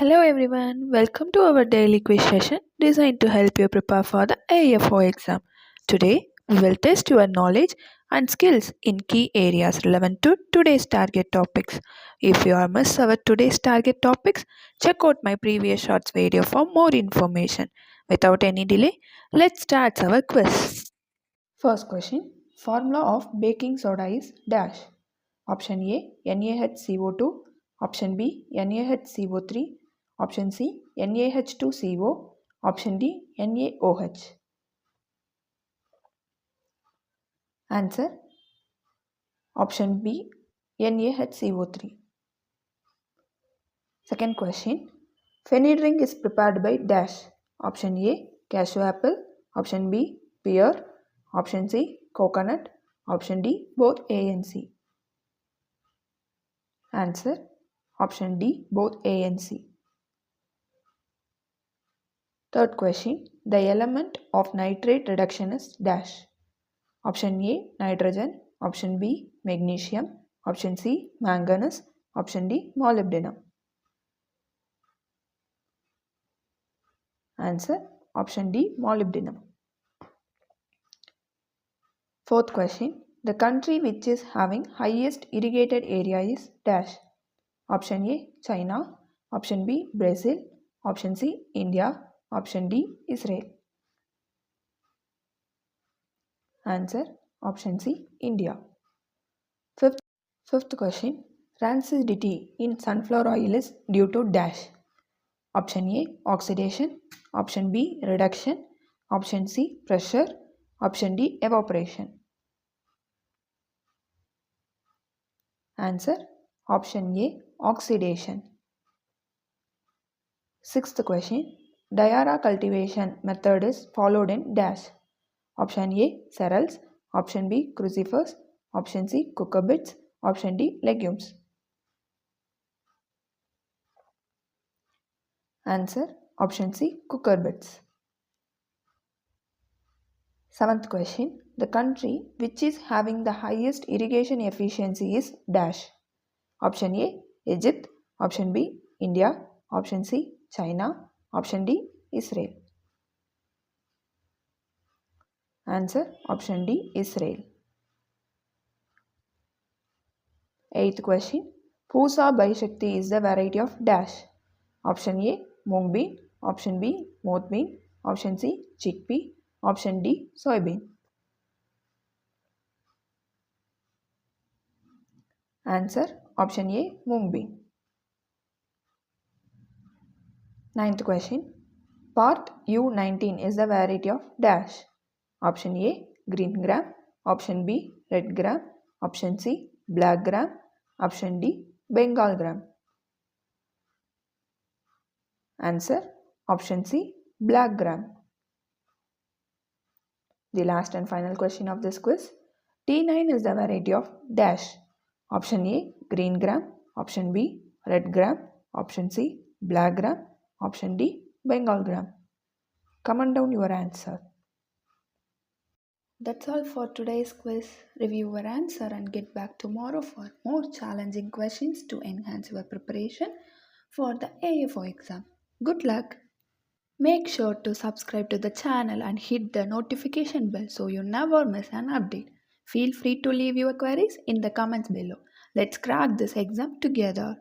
Hello everyone, welcome to our daily quiz session designed to help you prepare for the AFO exam. Today, we will test your knowledge and skills in key areas relevant to today's target topics. If you are missed our today's target topics, check out my previous shorts video for more information. Without any delay, let's start our quiz. First question, formula of baking soda is dash. Option A, NaHCO2. Option B, NaHCO3. Option C, NaH2CO. Option D, NaOH. Answer, option B, NaHCO3. Second question, Fenny drink is prepared by dash. Option A, cashew apple. Option B, pear. Option C, coconut. Option D, both A and C. Answer, option D, both A and C. Third question, the element of nitrate reduction is dash. Option A, nitrogen. Option B, magnesium. Option C, manganese. Option D, molybdenum. Answer, option D, molybdenum. Fourth question, the country which is having highest irrigated area is dash. Option A, China. Option B, Brazil. Option C, India. Option D, Israel. Answer, option C, India. Fifth question, rancidity in sunflower oil is due to dash. Option A, oxidation. Option B, reduction. Option C, pressure. Option D, evaporation. Answer, option A, oxidation. Sixth question, Diara cultivation method is followed in dash. Option A, cereals. Option B, crucifers. Option C, cucurbits. Option D, legumes. Answer, option C, cucurbits. Seventh question, the country which is having the highest irrigation efficiency is dash. Option A, Egypt. Option B, India. Option C, China. Option D, Israel. Answer, option D, Israel. Eighth question, Pusa Baishakti is the variety of dash. Option A, mung bean. Option B, moth bean. Option C, chickpea. Option D, soybean. Answer, option A, mung bean. Ninth question, Part U19 is the variety of dash. Option A, green gram. Option B, red gram. Option C, black gram. Option D, Bengal gram. Answer, option C, black gram. The last and final question of this quiz. T9 is the variety of dash. Option A, green gram. Option B, red gram. Option C, black gram. Option D, Bengal gram. Comment down your answer. That's all for today's quiz. Review your answer and get back tomorrow for more challenging questions to enhance your preparation for the AFO exam. Good luck! Make sure to subscribe to the channel and hit the notification bell so you never miss an update. Feel free to leave your queries in the comments below. Let's crack this exam together.